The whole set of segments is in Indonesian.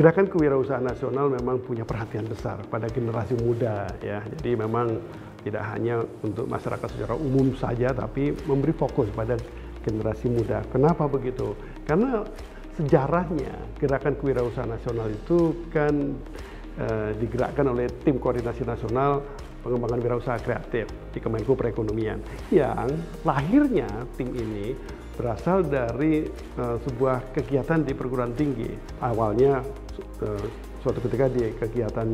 Gerakan Kewirausahaan Nasional memang punya perhatian besar pada generasi muda ya. Jadi memang tidak hanya untuk masyarakat secara umum saja, tapi memberi fokus pada generasi muda. Kenapa begitu? Karena sejarahnya Gerakan Kewirausahaan Nasional itu kan digerakkan oleh Tim Koordinasi Nasional Pengembangan Wirausaha Kreatif di Kemenko Perekonomian, yang lahirnya tim ini berasal dari sebuah kegiatan di perguruan tinggi. Awalnya suatu ketika di kegiatan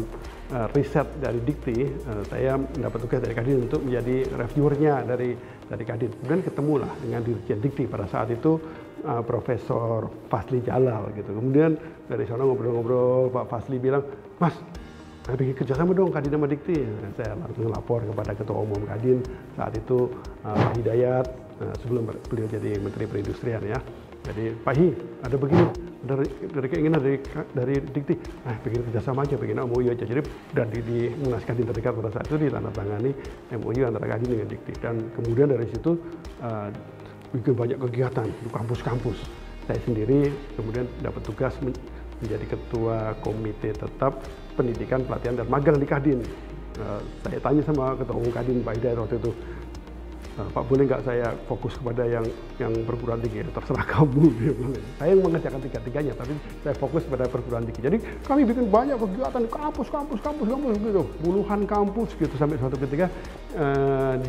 riset dari Dikti, saya mendapat tugas dari Kadin untuk menjadi reviewernya dari Kadin. Kemudian ketemulah dengan Dirjen Dikti pada saat itu, Profesor Fasli Jalal gitu. Kemudian dari sana ngobrol-ngobrol, Pak Fasli bilang, "Mas, bikin kerjasama dong Kadin sama Dikti." Saya langsung lapor kepada Ketua Umum Kadin saat itu, Pak Hidayat, sebelum beliau jadi Menteri Perindustrian ya. Jadi, Pak Hi, ada begini, dari keinginan dari Dikti, bikin kerjasama aja, bikin MOU aja. Jadi, dan di Munas Kadin terdekat pada saat itu ditandatangani MOU antara Kadin dengan Dikti. Dan kemudian dari situ bikin banyak kegiatan di kampus-kampus. Saya sendiri kemudian dapat tugas menjadi Ketua Komite Tetap Pendidikan, Pelatihan, dan Magang di Kadin. Saya tanya sama Ketua Umum Kadin, Pak Hidayat waktu itu, "Pak, boleh nggak saya fokus kepada yang perguruan tinggi?" "Terserah kamu." Saya yang mengerjakan tiga-tiganya, tapi saya fokus pada perguruan tinggi. Jadi kami bikin banyak kegiatan kampus gitu, puluhan kampus gitu, sampai suatu ketika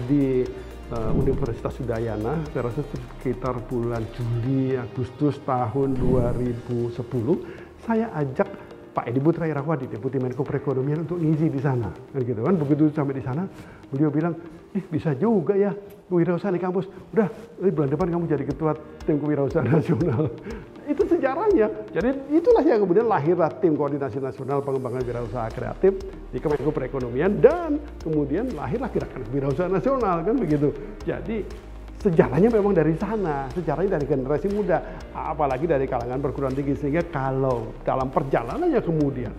di Universitas Udayana, saya rasa sekitar bulan Juli Agustus tahun 2010, saya ajak Pak Edi Putra Irawan, Deputi Menko Perekonomian, untuk ngisi di sana. Gitu kan, begitu sampai di sana, beliau bilang, "Bisa juga ya kewirausahaan di kampus. Udah, bulan depan kamu jadi ketua Tim Kewirausahaan Nasional." Itu sejarahnya. Jadi itulah yang kemudian lahirlah Tim Koordinasi Nasional Pengembangan Wirausaha Kreatif di Kemenko Perekonomian, dan kemudian lahirlah Gerakan Kewirausahaan Nasional, kan begitu. Jadi sejarahnya memang dari sana, sejarahnya dari generasi muda, apalagi dari kalangan perguruan tinggi. Sehingga kalau dalam perjalanannya kemudian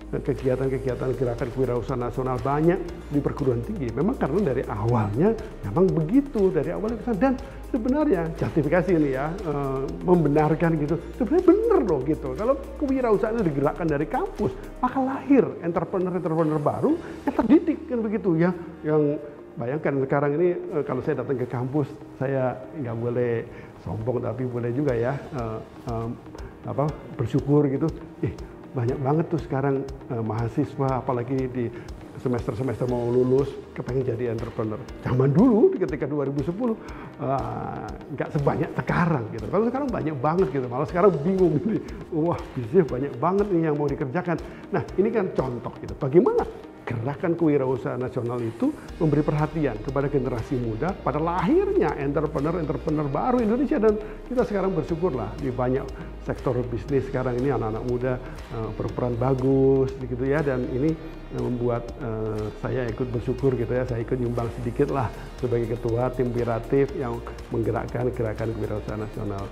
kegiatan-kegiatan Gerakan Kewirausahaan Nasional banyak di perguruan tinggi, memang karena dari awalnya memang begitu, dari awalnya kesana. Dan sebenarnya justifikasi ini ya, membenarkan gitu, sebenarnya benar loh gitu. Kalau kewirausahaan itu digerakkan dari kampus, maka lahir entrepreneur-entrepreneur baru yang terdidik, kan begitu ya. Yang bayangkan sekarang ini, kalau saya datang ke kampus, saya nggak boleh sombong, tapi boleh juga ya bersyukur gitu. Banyak banget tuh sekarang mahasiswa, apalagi di semester-semester mau lulus, kepengen jadi entrepreneur. Zaman dulu ketika 2010 nggak sebanyak sekarang gitu. Kalau sekarang banyak banget gitu, malah sekarang bingung ini. Wah, bisnis banyak banget nih yang mau dikerjakan. Nah, ini kan contoh gitu. Bagaimana Gerakan Kewirausahaan Nasional itu memberi perhatian kepada generasi muda pada lahirnya entrepreneur-entrepreneur baru Indonesia. Dan kita sekarang bersyukurlah di banyak sektor bisnis sekarang ini anak-anak muda berperan bagus gitu ya. Dan ini membuat saya ikut bersyukur gitu ya, saya ikut nyumbang sedikit lah sebagai ketua tim kreatif yang menggerakkan Gerakan Kewirausahaan Nasional.